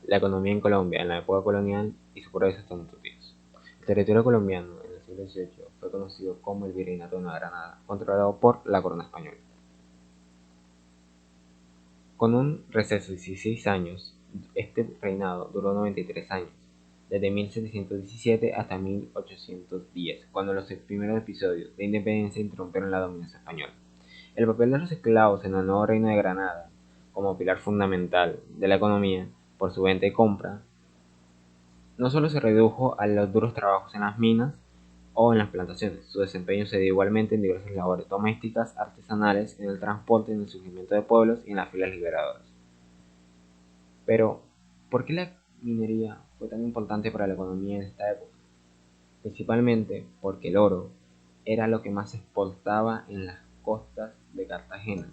La economía en Colombia en la época colonial y su progreso hasta nuestros días. El territorio colombiano en el siglo XVIII fue conocido como el Virreinato de Nueva Granada, controlado por la corona española. Con un receso de 16 años, este reinado duró 93 años, desde 1717 hasta 1810, cuando los primeros episodios de independencia interrumpieron la dominación española. El papel de los esclavos en el nuevo reino de Granada, como pilar fundamental de la economía por su venta y compra, no solo se redujo a los duros trabajos en las minas o en las plantaciones, su desempeño se dio igualmente en diversas labores domésticas, artesanales, en el transporte, en el surgimiento de pueblos y en las filas liberadoras. Pero, ¿por qué la minería fue tan importante para la economía en esta época? Principalmente porque el oro era lo que más se exportaba en las costas de Cartagena,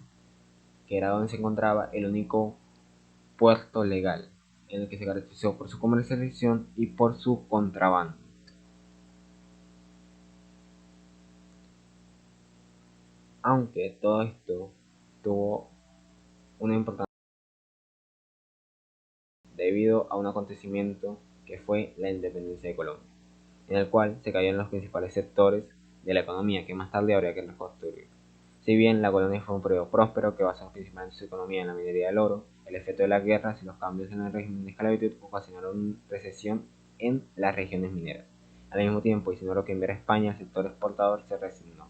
que era donde se encontraba el único puerto legal, en el que se caracterizó por su comercialización y por su contrabando. Aunque todo esto tuvo una importancia debido a un acontecimiento que fue la independencia de Colombia, en el cual se cayeron los principales sectores de la economía que más tarde habría que reconstruir. Si bien la colonia fue un periodo próspero que basó principalmente su economía en la minería del oro, el efecto de las guerras y los cambios en el régimen de esclavitud ocasionaron una recesión en las regiones mineras. Al mismo tiempo, y sin oro que enviar a España, el sector exportador se resignó.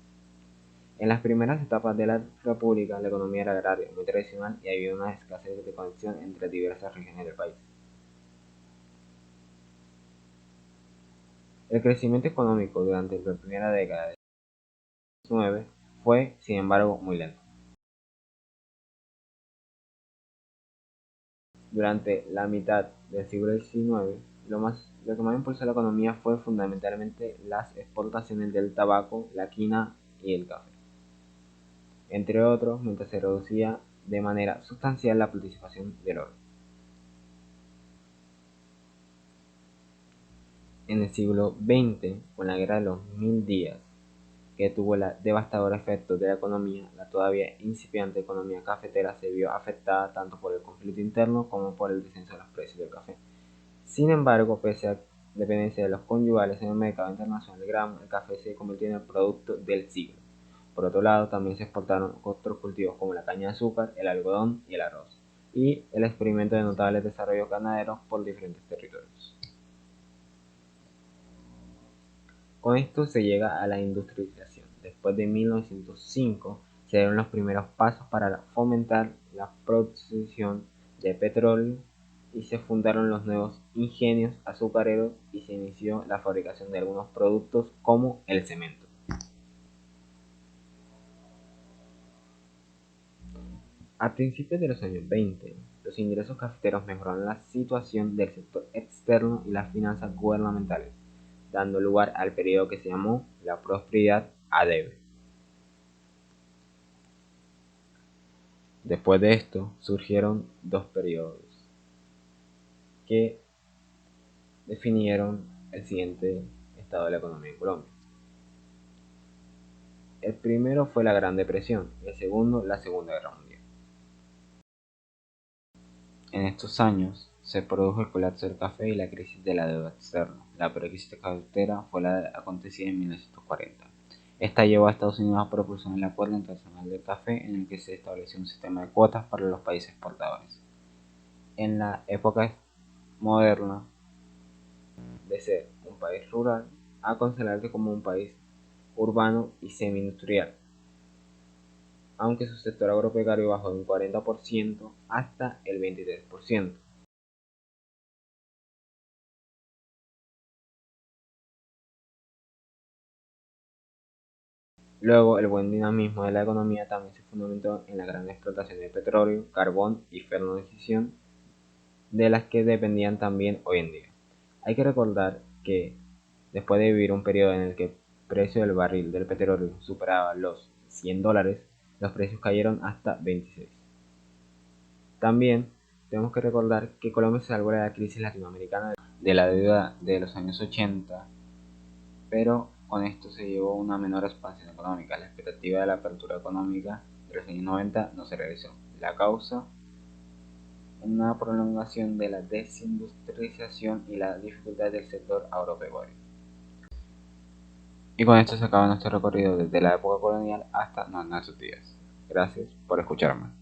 En las primeras etapas de la República, la economía era agraria, muy tradicional y había una escasez de conexión entre diversas regiones del país. El crecimiento económico durante la primera década del siglo XIX fue, sin embargo, muy lento. Durante la mitad del siglo XIX, lo que más impulsó la economía fue fundamentalmente las exportaciones del tabaco, la quina y el café, entre otros, mientras se reducía de manera sustancial la participación del oro. En el siglo XX, con la Guerra de los Mil Días, que tuvo el devastador efecto de la economía, la todavía incipiente economía cafetera se vio afectada tanto por el conflicto interno como por el descenso de los precios del café. Sin embargo, pese a la dependencia de los conyugales en el mercado internacional del grano, el café se convirtió en el producto del siglo. Por otro lado, también se exportaron otros cultivos como la caña de azúcar, el algodón y el arroz, y el experimento de notables desarrollos ganaderos por diferentes territorios. Con esto se llega a la industrialización. Después de 1905 se dieron los primeros pasos para fomentar la producción de petróleo y se fundaron los nuevos ingenios azucareros y se inició la fabricación de algunos productos como el cemento. A principios de los años 20, los ingresos cafeteros mejoraron la situación del sector externo y las finanzas gubernamentales, dando lugar al periodo que se llamó la prosperidad adebe. Después de esto surgieron dos periodos que definieron el siguiente estado de la economía en Colombia. El primero fue la Gran Depresión y el segundo la Segunda Guerra Mundial. En estos años se produjo el colapso del café y la crisis de la deuda externa. La peor crisis cafetera fue la acontecida en 1940. Esta llevó a Estados Unidos a propulsar el Acuerdo Internacional del Café, en el que se estableció un sistema de cuotas para los países exportadores. En la época moderna, de ser un país rural a considerarse como un país urbano y semi-industrial, aunque su sector agropecuario bajó de un 40% hasta el 23%. Luego, el buen dinamismo de la economía también se fundamentó en la gran explotación de petróleo, carbón y fertilización, de las que dependían también hoy en día. Hay que recordar que después de vivir un periodo en el que el precio del barril del petróleo superaba los $100, los precios cayeron hasta 26. También tenemos que recordar que Colombia se salvó de la crisis latinoamericana de la deuda de los años 80, pero con esto se llevó una menor expansión económica. La expectativa de la apertura económica de los años 90 no se realizó. La causa en una prolongación de la desindustrialización y la dificultad del sector agropecuario. Y con esto se acaba nuestro recorrido desde la época colonial hasta nuestros días. Gracias por escucharme.